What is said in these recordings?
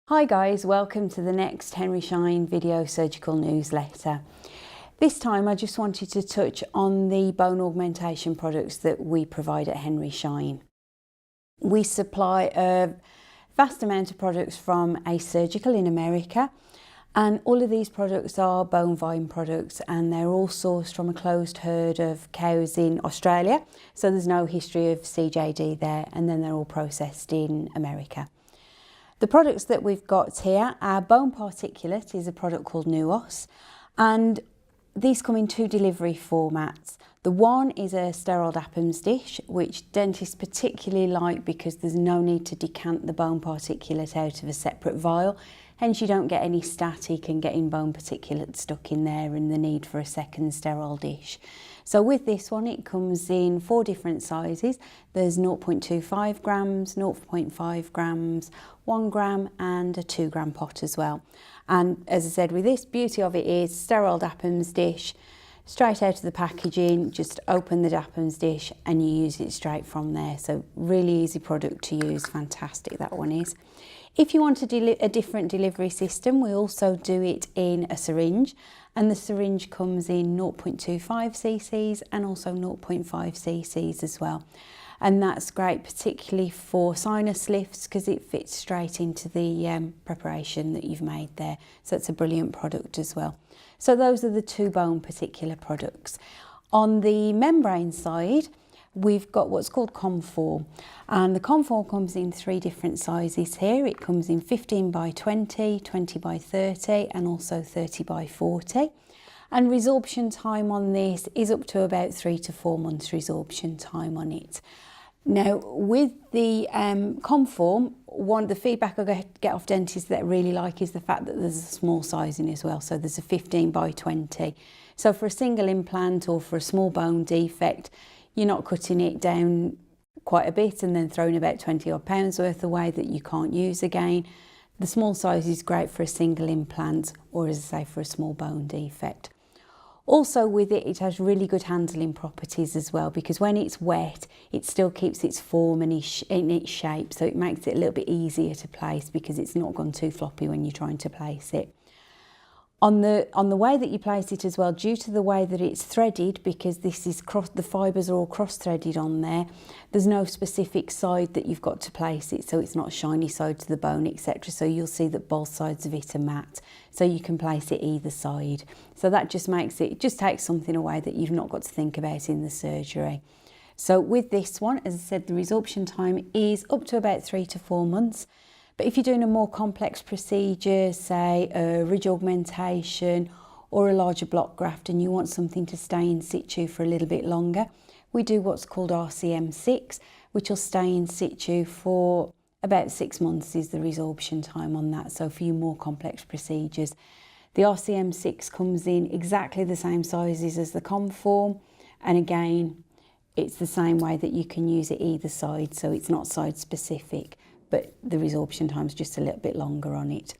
Hi guys, welcome to the next Henry Schein video surgical newsletter. This time I just wanted to touch on the bone augmentation products that we provide at Henry Schein. We supply a vast amount of products from a surgical in America, and all of these products are bone vine products, and they're all sourced from a closed herd of cows in Australia, so there's no history of CJD there, and then they're all processed in America. The products that we've got here, our bone particulate is a product called Nuos, and these come in two delivery formats. The one is a sterile Daphams dish, which dentists particularly like because there's no need to decant the bone particulate out of a separate vial, hence you don't get any static and getting bone particulate stuck in there and the need for a second sterile dish. So with this one, it comes in 4 different sizes. There's 0.25 grams, 0.5 grams, 1 gram and a 2 gram pot as well. And as I said, with this, beauty of it is sterile Daphams dish, straight out of the packaging, just open the Daphams dish and you use it straight from there. So really easy product to use, fantastic that one is. If you want a different delivery system, we also do it in a syringe, and the syringe comes in 0.25 cc's and also 0.5 cc's as well. And that's great particularly for sinus lifts because it fits straight into the preparation that you've made there. So it's a brilliant product as well. So those are the two bone particular products. On the membrane side, we've got what's called Conform, and the Conform comes in 3 different sizes here. It comes in 15 by 20, 20 by 30 and also 30 by 40, and resorption time on this is up to about 3 to 4 months resorption time on it. Now with the Conform, one of the feedback I get off dentists that I really like is the fact that there's a small sizing as well, so there's a 15 by 20. So for a single implant or for a small bone defect, you're not cutting it down quite a bit and then throwing about 20 odd pounds worth away that you can't use again. The small size is great for a single implant or, as I say, for a small bone defect. Also with it, it has really good handling properties as well, because when it's wet, it still keeps its form and in its shape, so it makes it a little bit easier to place because it's not gone too floppy when you're trying to place it. On the way that you place it as well, due to the way that it's threaded, because this is the fibres are all cross-threaded on there, there's no specific side that you've got to place it, so it's not shiny side to the bone, etc. So you'll see that both sides of it are matte, so you can place it either side. So that just makes it just takes something away that you've not got to think about in the surgery. So with this one, as I said, the resorption time is up to about 3 to 4 months. But if you're doing a more complex procedure, say a ridge augmentation or a larger block graft, and you want something to stay in situ for a little bit longer, we do what's called RCM6, which will stay in situ for about 6 months is the resorption time on that. So for your more complex procedures, the RCM6 comes in exactly the same sizes as the Conform, and again, it's the same way that you can use it either side, so it's not side specific, but the resorption time is just a little bit longer on it.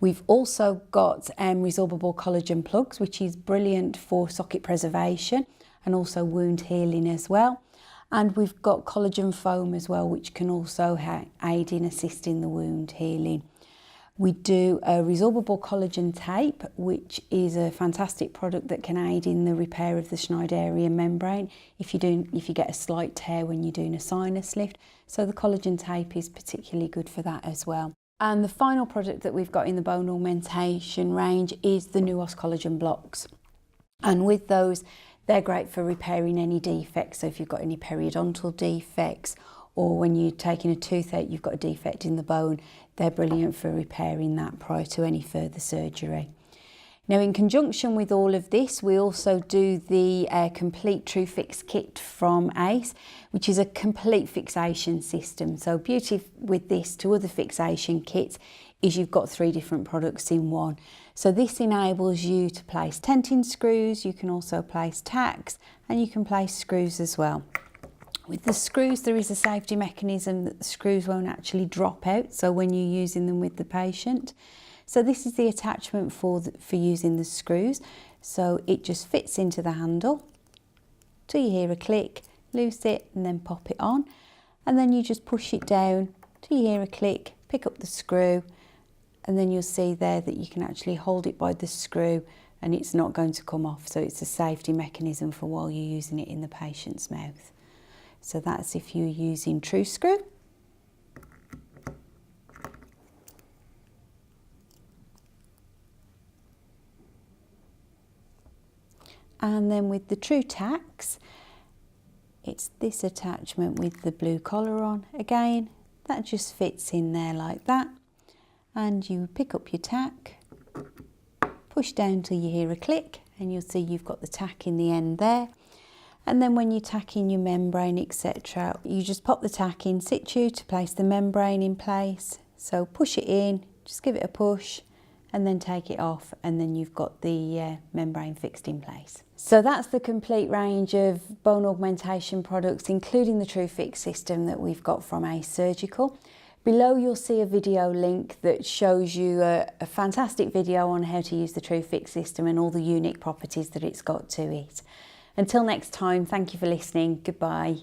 We've also got resorbable collagen plugs, which is brilliant for socket preservation and also wound healing as well. And we've got collagen foam as well, which can also aid in assisting the wound healing. We do a resorbable collagen tape, which is a fantastic product that can aid in the repair of the Schneiderian membrane if you get a slight tear when you're doing a sinus lift. So the collagen tape is particularly good for that as well. And the final product that we've got in the bone augmentation range is the Nuos collagen blocks. And with those, they're great for repairing any defects. So if you've got any periodontal defects, or when you're taking a tooth out, you've got a defect in the bone, they're brilliant for repairing that prior to any further surgery. Now, in conjunction with all of this, we also do the complete True Fix kit from Ace, which is a complete fixation system. So beauty with this to other fixation kits is you've got 3 different products in one. So this enables you to place tenting screws, you can also place tacks, and you can place screws as well. With the screws, there is a safety mechanism that the screws won't actually drop out, so when you're using them with the patient. So this is the attachment for using the screws. So it just fits into the handle till you hear a click, loose it and then pop it on. And then you just push it down till you hear a click, pick up the screw and then you'll see there that you can actually hold it by the screw and it's not going to come off, so it's a safety mechanism for while you're using it in the patient's mouth. So that's if you're using true screw. And then with the true tacks, it's this attachment with the blue collar on. Again, that just fits in there like that. And you pick up your tack, push down till you hear a click, and you'll see you've got the tack in the end there. And then when you tack in your membrane, etc., you just pop the tack in situ to place the membrane in place. So push it in, just give it a push, and then take it off, and then you've got the membrane fixed in place. So that's the complete range of bone augmentation products, including the TrueFix system that we've got from Ace Surgical. Below you'll see a video link that shows you a fantastic video on how to use the TrueFix system and all the unique properties that it's got to it. Until next time, thank you for listening. Goodbye.